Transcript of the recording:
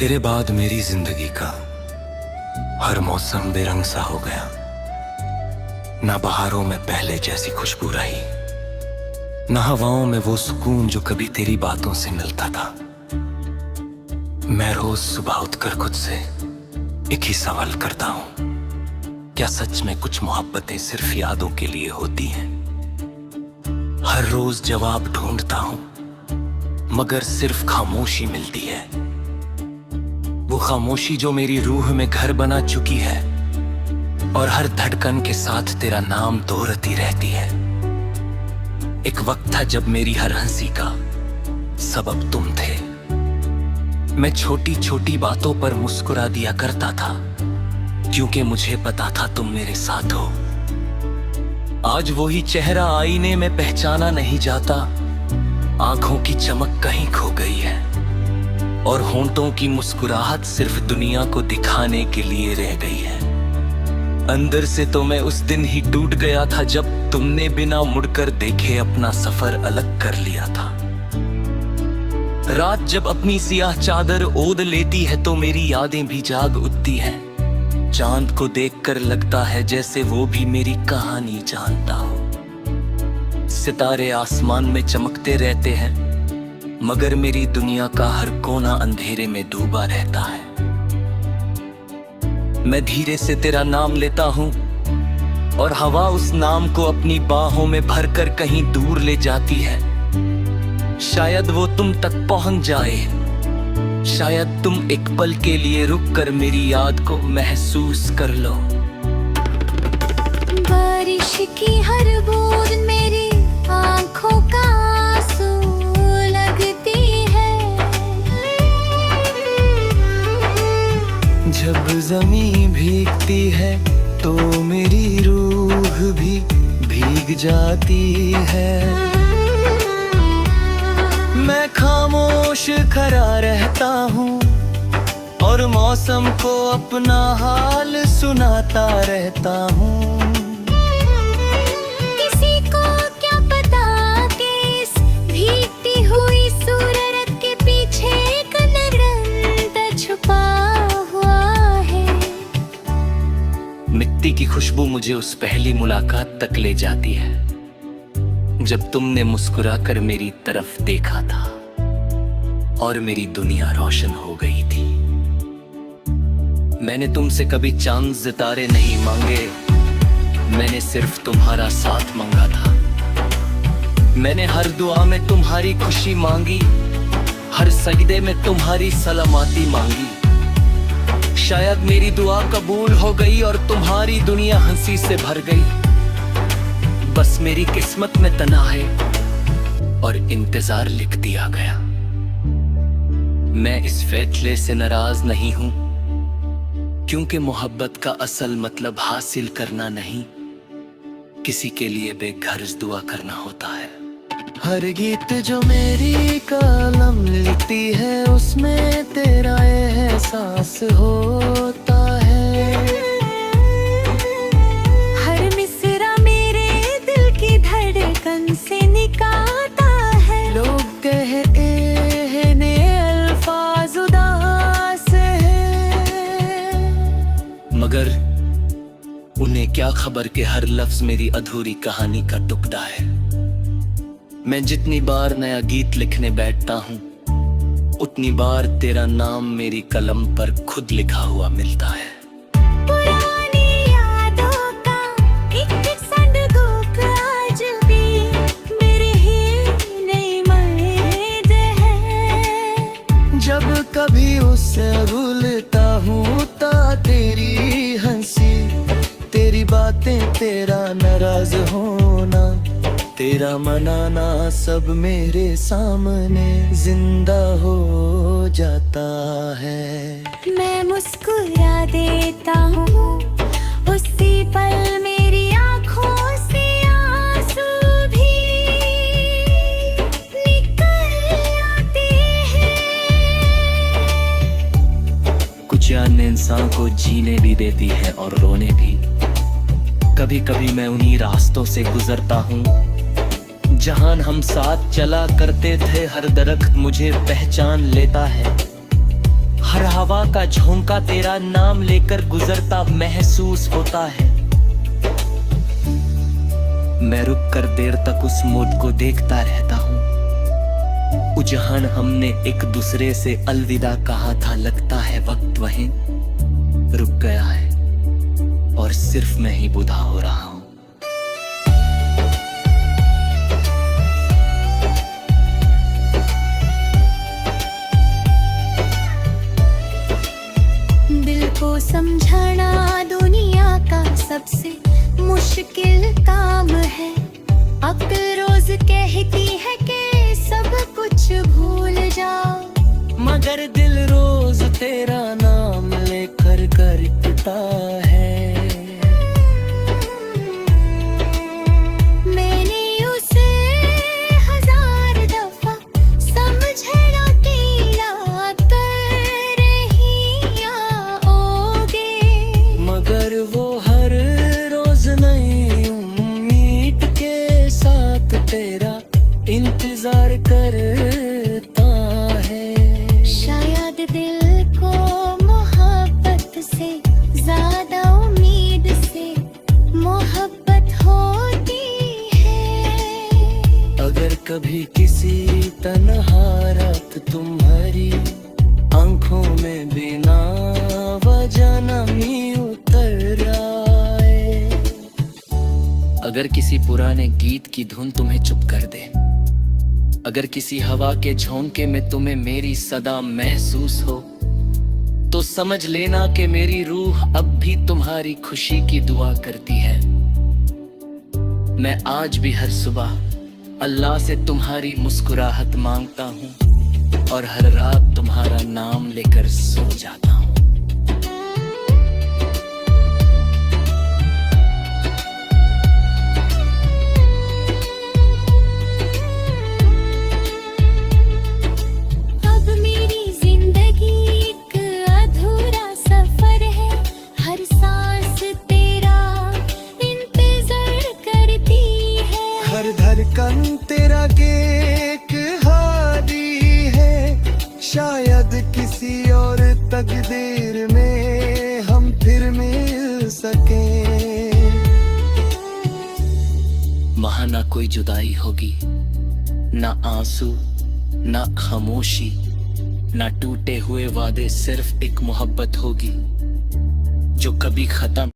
तेरे बाद मेरी जिंदगी का हर मौसम बेरंग सा हो गया। ना बहारों में पहले जैसी खुशबू रही, ना हवाओं में वो सुकून जो कभी तेरी बातों से मिलता था। मैं रोज सुबह उठकर खुद से एक ही सवाल करता हूं, क्या सच में कुछ मोहब्बतें सिर्फ यादों के लिए होती हैं? हर रोज जवाब ढूंढता हूं, मगर सिर्फ खामोशी मिलती है। वो खामोशी जो मेरी रूह में घर बना चुकी है और हर धड़कन के साथ तेरा नाम दोहराती रहती है। एक वक्त था जब मेरी हर हंसी का सबब तुम थे। मैं छोटी छोटी बातों पर मुस्कुरा दिया करता था, क्योंकि मुझे पता था तुम मेरे साथ हो। आज वही चेहरा आईने में पहचाना नहीं जाता, आंखों की चमक कहीं खो गई है और होंठों की मुस्कुराहट सिर्फ दुनिया को दिखाने के लिए रह गई है। अंदर से तो मैं उस दिन ही टूट गया था जब तुमने बिना मुड़कर देखे अपना सफर अलग कर लिया था। रात जब अपनी सियाह चादर ओढ़ लेती है तो मेरी यादें भी जाग उठती हैं। चांद को देखकर लगता है जैसे वो भी मेरी कहानी जानता हो। सितारे आसमान में चमकते रहते हैं, मगर मेरी दुनिया का हर कोना अंधेरे में डूबा रहता है। मैं धीरे से तेरा नाम लेता हूं और हवा उस नाम को अपनी बाहों में भरकर कहीं दूर ले जाती है। शायद वो तुम तक पहुंच जाए, शायद तुम एक पल के लिए रुक कर मेरी याद को महसूस कर लो। बारिश की हर बूंद मेरी आंखों का आंसू लगती है। जब ज़मीं भीगती है तो मेरी रूह भी भीग जाती है। मैं खामोश खड़ा रहता हूँ और मौसम को अपना हाल सुनाता रहता हूँ। किसी को क्या पता कि इस भीगती हुई सूरत के पीछे एक निरंतर छुपा हुआ है। मिट्टी की खुशबू मुझे उस पहली मुलाकात तक ले जाती है जब तुमने मुस्कुराकर मेरी तरफ देखा था और मेरी दुनिया रोशन हो गई थी। मैंने तुमसे कभी चांद सितारे नहीं मांगे, मैंने सिर्फ तुम्हारा साथ मांगा था। मैंने हर दुआ में तुम्हारी खुशी मांगी, हर सजदे में तुम्हारी सलामती मांगी। शायद मेरी दुआ कबूल हो गई और तुम्हारी दुनिया हंसी से भर गई। बस मेरी किस्मत में तना है और इंतजार लिख दिया गया। मैं इस फैसले से नाराज नहीं हूं, क्योंकि मोहब्बत का असल मतलब हासिल करना नहीं, किसी के लिए बेघर्ज दुआ करना होता है। हर गीत जो मेरी कलम लिखती है उसमें तेरा एहसास होता है। से निकालता है। लोग कहते हैं ने अल्फाज उदास है, मगर उन्हें क्या खबर कि हर लफ्ज मेरी अधूरी कहानी का टुकड़ा है। मैं जितनी बार नया गीत लिखने बैठता हूँ, उतनी बार तेरा नाम मेरी कलम पर खुद लिखा हुआ मिलता है। जब कभी उससे भूलता हूँ ता तेरी हंसी, तेरी बातें, तेरा नाराज होना, तेरा मनाना सब मेरे सामने जिंदा हो जाता है। मैं मुस्कुरा देता हूँ उसी पल मेरी आंखों से आंसू भी जान इंसान को जीने भी देती है और रोने भी। कभी कभी मैं उन्हीं रास्तों से गुजरता हूँ जहां हम साथ चला करते थे। हर दरख्त मुझे पहचान लेता है, हर हवा का झोंका तेरा नाम लेकर गुजरता महसूस होता है। मैं रुक कर देर तक उस मौत को देखता रहता हूँ। उजहान हमने एक दूसरे से अलविदा कहा था, लगता है वक्त वहीं रुक गया है और सिर्फ मैं ही बुधा हो रहा हूँ। दिल को समझाना दुनिया का सबसे मुश्किल काम है। अक्ल रोज कहती है कि सब कुछ भूल जाओ, मगर दिल रोज तेरा नाम लेकर करता है। मैंने उसे 1000 दफा समझना कीड़ा कर रही आओगे, मगर वो हर रोज नई उम्मीद के साथ तेरा इंतजार करता है। शायद दिल को मोहब्बत से ज्यादा उम्मीद से मोहब्बत होती है। अगर कभी किसी तन्हा रात तुम्हारी आंखों में बिना वजह नमी उतर आए, अगर किसी पुराने गीत की धुन तुम्हें चुप कर दे, अगर किसी हवा के झोंके में तुम्हें मेरी सदा महसूस हो, तो समझ लेना कि मेरी रूह अब भी तुम्हारी खुशी की दुआ करती है। मैं आज भी हर सुबह अल्लाह से तुम्हारी मुस्कुराहट मांगता हूँ और हर रात तुम्हारा नाम लेकर सो जाता हूँ। अब मेरी जिंदगी एक अधूरा सफर है, हर सांस तेरा इंतजार करती है। हर धड़कन तेरा के एक हादी है, शायद किसी और तकदीर में हम फिर मिल सकें। वहाँ ना कोई जुदाई होगी, ना आंसू, ना खामोशी, ना टूटे हुए वादे, सिर्फ एक मोहब्बत होगी जो कभी खत्म